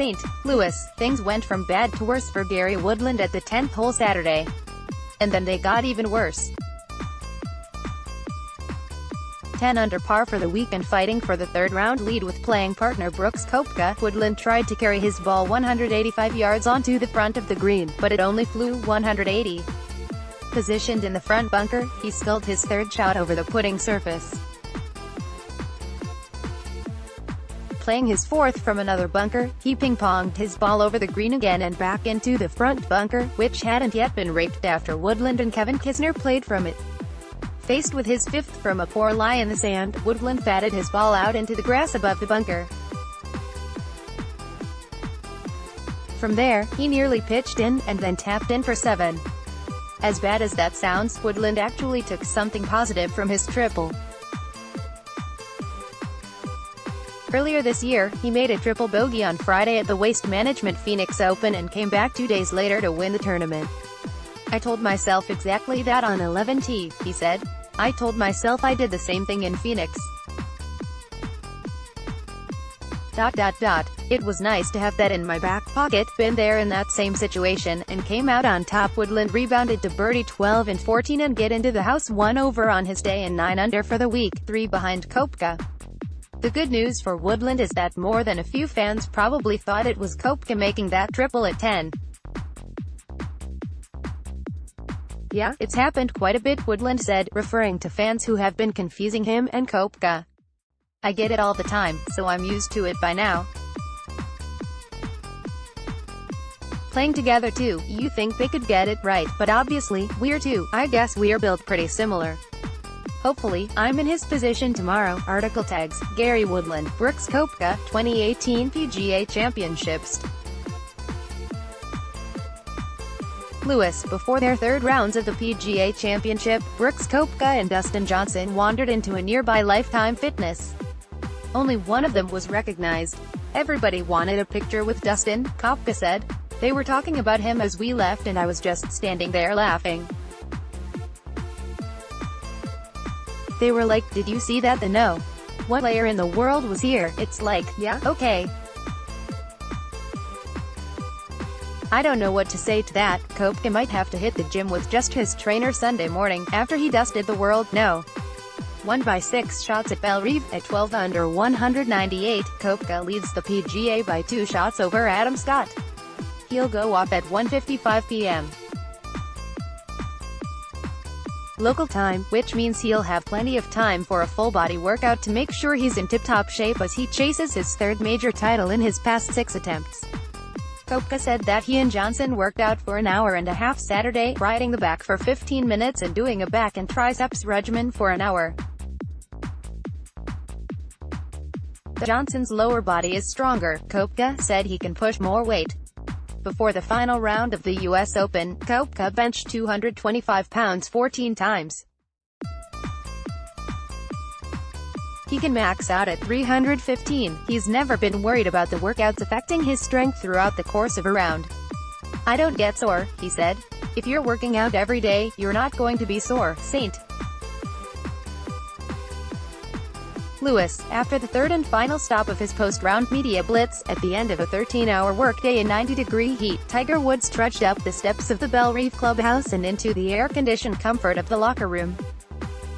St. Louis. Things went from bad to worse for Gary Woodland at the 10th hole Saturday. And then they got even worse. 10 under par for the week and fighting for the third-round lead with playing partner Brooks Koepka, Woodland tried to carry his ball 185 yards onto the front of the green, but it only flew 180. Positioned in the front bunker, he sculled his third shot over the putting surface. Playing his fourth from another bunker, he ping-ponged his ball over the green again and back into the front bunker, which hadn't yet been raked after Woodland and Kevin Kisner played from it. Faced with his fifth from a poor lie in the sand, Woodland batted his ball out into the grass above the bunker. From there, he nearly pitched in, and then tapped in for 7. As bad as that sounds, Woodland actually took something positive from his triple. Earlier this year, he made a triple bogey on Friday at the Waste Management Phoenix Open and came back 2 days later to win the tournament. "I told myself exactly that on 11T, he said. "I told myself I did the same thing in Phoenix. It was nice to have that in my back pocket, been there in that same situation, and came out on top." Woodland rebounded to birdie 12 and 14 and get into the house 1 over on his day and 9 under for the week, 3 behind Koepka. The good news for Woodland is that more than a few fans probably thought it was Koepka making that triple at 10. "Yeah, it's happened quite a bit," Woodland said, referring to fans who have been confusing him and Koepka. "I get it all the time, so I'm used to it by now. Playing together too, you think they could get it right, but obviously, we're too. I guess we're built pretty similar. Hopefully, I'm in his position tomorrow." Article tags Gary Woodland, Brooks Koepka, 2018 PGA Championships. Louis. Before their third rounds of the PGA Championship, Brooks Koepka and Dustin Johnson wandered into a nearby Lifetime Fitness. Only one of them was recognized. "Everybody wanted a picture with Dustin," Koepka said. "They were talking about him as we left and I was just standing there laughing. They were like, 'Did you see that?' No. What player in the world was here?" It's like, yeah, okay. I don't know what to say to that. Koepka might have to hit the gym with just his trainer Sunday morning, after he dusted the world. No. Won by 6 shots at Bellerive, at 12 under 198, Koepka leads the PGA by 2 shots over Adam Scott. He'll go off at 1:55 p.m. local time, which means he'll have plenty of time for a full-body workout to make sure he's in tip-top shape as he chases his third major title in his past 6 attempts. Koepka said that he and Johnson worked out for an hour and a half Saturday, riding the back for 15 minutes and doing a back and triceps regimen for an hour. Johnson's lower body is stronger. Koepka said he can push more weight. Before the final round of the U.S. Open, Koepka benched 225 pounds 14 times. He can max out at 315. He's never been worried about the workouts affecting his strength throughout the course of a round. "I don't get sore," he said. "If you're working out every day, you're not going to be sore." St. Louis. After the third and final stop of his post-round media blitz, at the end of a 13-hour workday in 90-degree heat, Tiger Woods trudged up the steps of the Bellerive clubhouse and into the air-conditioned comfort of the locker room.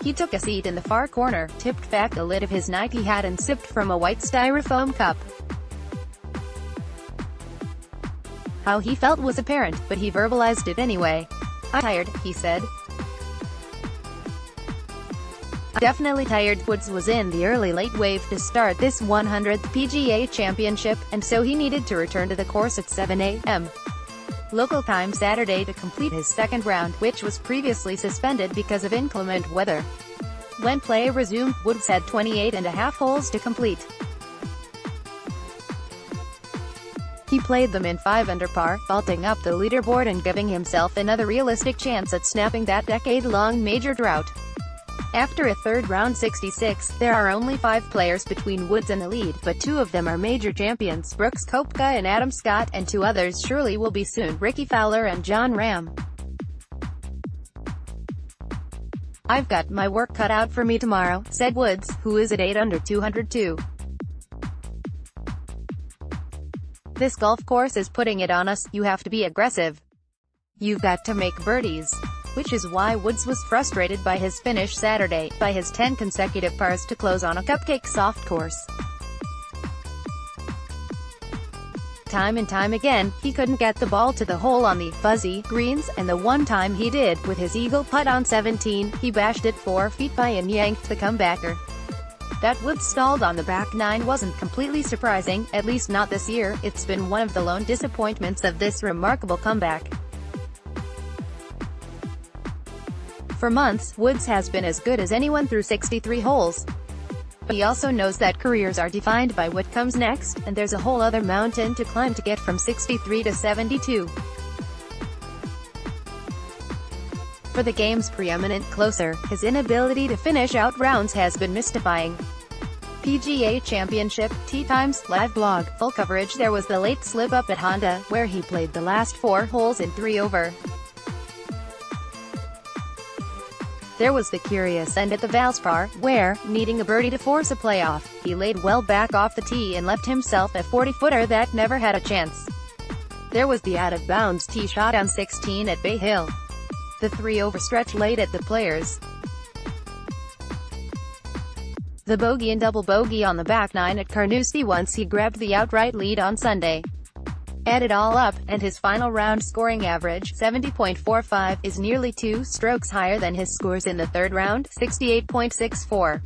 He took a seat in the far corner, tipped back the lid of his Nike hat and sipped from a white styrofoam cup. How he felt was apparent, but he verbalized it anyway. "I'm tired," he said. "I'm definitely tired." Woods was in the early late wave to start this 100th PGA Championship, and so he needed to return to the course at 7 a.m. local time Saturday to complete his second round, which was previously suspended because of inclement weather. When play resumed, Woods had 28 and a half holes to complete. He played them in 5 under par, vaulting up the leaderboard and giving himself another realistic chance at snapping that decade-long major drought. After a third-round 66, there are only 5 players between Woods and the lead, but 2 of them are major champions, Brooks Koepka and Adam Scott, and 2 others surely will be soon, Ricky Fowler and Jon Rahm. "I've got my work cut out for me tomorrow," said Woods, who is at 8 under 202. This golf course is putting it on us, you have to be aggressive. You've got to make birdies. Which is why Woods was frustrated by his finish Saturday, by his 10 consecutive pars to close on a cupcake soft course. Time and time again, he couldn't get the ball to the hole on the fuzzy greens, and the one time he did, with his eagle putt on 17, he bashed it 4 feet by and yanked the comebacker. That Woods stalled on the back nine wasn't completely surprising, at least not this year. It's been one of the lone disappointments of this remarkable comeback. For months, Woods has been as good as anyone through 63 holes. But he also knows that careers are defined by what comes next, and there's a whole other mountain to climb to get from 63 to 72. For the game's preeminent closer, his inability to finish out rounds has been mystifying. PGA Championship, Tee Times, Live Blog, full coverage. There was the late slip-up at Honda, where he played the last 4 holes in 3 over. There was the curious end at the Valspar, where, needing a birdie to force a playoff, he laid well back off the tee and left himself a 40-footer that never had a chance. There was the out-of-bounds tee shot on 16 at Bay Hill. The 3-over stretch late at the Players. The bogey and double bogey on the back nine at Carnoustie once he grabbed the outright lead on Sunday. Add it all up, and his final round scoring average, 70.45, is nearly 2 strokes higher than his scores in the third round, 68.64.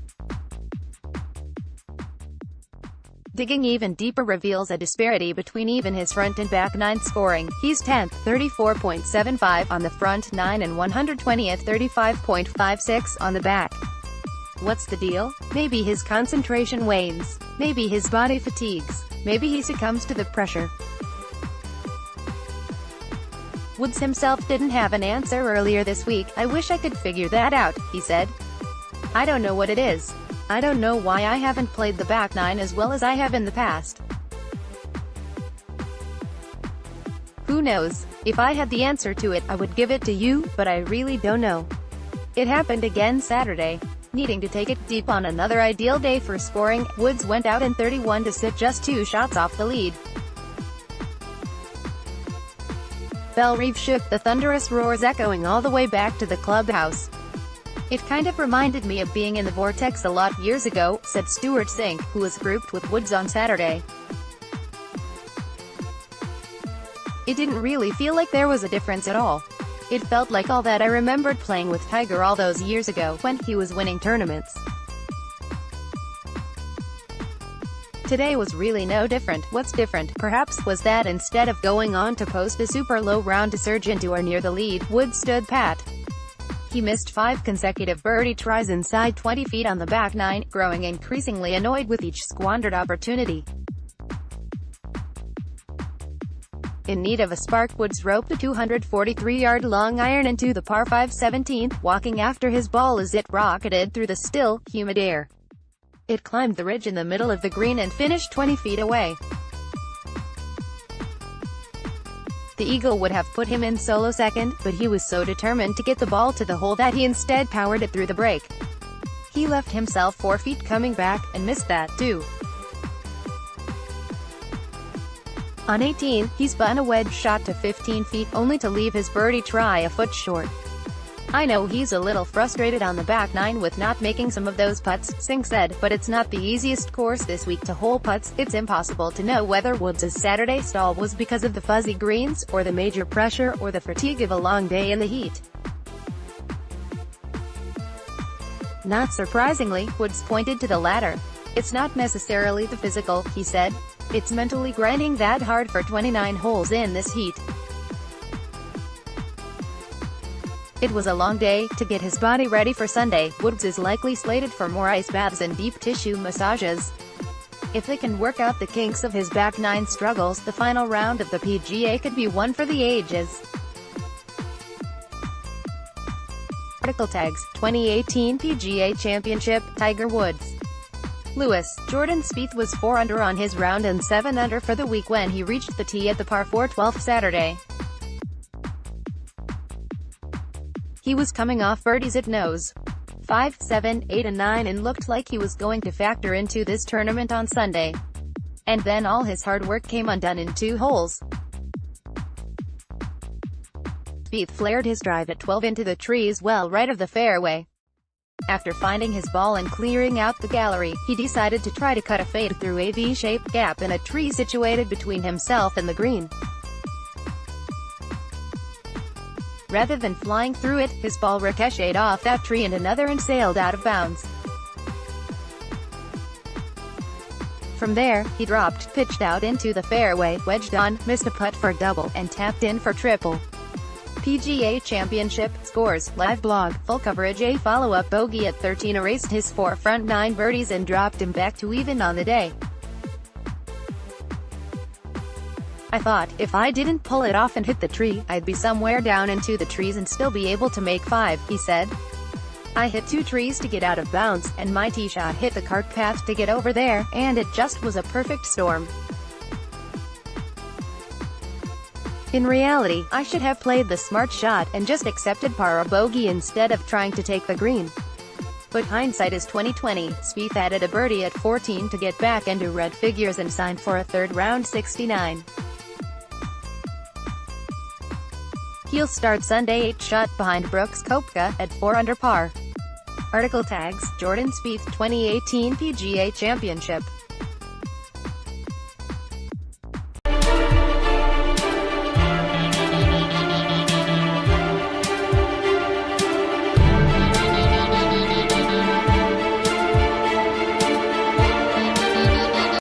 Digging even deeper reveals a disparity between even his front and back nine scoring. He's 10th, 34.75 on the front nine and 120th, 35.56 on the back. What's the deal? Maybe his concentration wanes. Maybe his body fatigues. Maybe he succumbs to the pressure. Woods himself didn't have an answer earlier this week. "I wish I could figure that out," he said. "I don't know what it is. I don't know why I haven't played the back nine as well as I have in the past. Who knows? If I had the answer to it, I would give it to you, but I really don't know." It happened again Saturday. Needing to take it deep on another ideal day for scoring, Woods went out in 31 to sit just 2 shots off the lead. Bellerive shook, the thunderous roars echoing all the way back to the clubhouse. "It kind of reminded me of being in the vortex a lot years ago," said Stuart Sink, who was grouped with Woods on Saturday. "It didn't really feel like there was a difference at all. It felt like all that I remembered playing with Tiger all those years ago, when he was winning tournaments. Today was really no different. What's different, perhaps, was that instead of going on to post a super low round to surge into or near the lead, Woods stood pat. He missed 5 consecutive birdie tries inside 20 feet on the back nine, growing increasingly annoyed with each squandered opportunity. In need of a spark, Woods roped a 243-yard long iron into the par 5 17th, walking after his ball as it rocketed through the still, humid air. It climbed the ridge in the middle of the green and finished 20 feet away. The eagle would have put him in solo second, but he was so determined to get the ball to the hole that he instead powered it through the break. He left himself 4 feet coming back, and missed that, too. On 18, he spun a wedge shot to 15 feet, only to leave his birdie try a foot short. "I know he's a little frustrated on the back nine with not making some of those putts," Sink said, "but it's not the easiest course this week to hole putts. It's impossible to know whether Woods' Saturday stall was because of the fuzzy greens, or the major pressure, or the fatigue of a long day in the heat." Not surprisingly, Woods pointed to the latter. "It's not necessarily the physical," he said. "It's mentally grinding that hard for 29 holes in this heat. It was a long day. To get his body ready for Sunday, Woods is likely slated for more ice baths and deep tissue massages. If they can work out the kinks of his back nine struggles, the final round of the PGA could be one for the ages." Article tags: 2018 PGA Championship, Tiger Woods. Lewis, Jordan Spieth was 4 under on his round and 7 under for the week when he reached the tee at the par 4 12th Saturday. He was coming off birdies at nose 5, 7, 8 and 9 and looked like he was going to factor into this tournament on Sunday. And then all his hard work came undone in 2 holes. Spieth flared his drive at 12 into the trees well right of the fairway. After finding his ball and clearing out the gallery, he decided to try to cut a fade through a V-shaped gap in a tree situated between himself and the green. Rather than flying through it, his ball ricocheted off that tree and another and sailed out of bounds. From there, he dropped, pitched out into the fairway, wedged on, missed a putt for double, and tapped in for triple. PGA Championship scores, live blog, full coverage. A follow-up bogey at 13 erased his 4 front 9 birdies and dropped him back to even on the day. I thought, if I didn't pull it off and hit the tree, I'd be somewhere down into the trees and still be able to make 5, he said. I hit 2 trees to get out of bounds, and my tee shot hit the cart path to get over there, and it just was a perfect storm. In reality, I should have played the smart shot, and just accepted par or bogey instead of trying to take the green. But hindsight is 20/20. Spieth added a birdie at 14 to get back into red figures and signed for a third round 69. He'll start Sunday 8 shot behind Brooks Koepka, at 4 under par. Article tags, Jordan Spieth 2018 PGA Championship.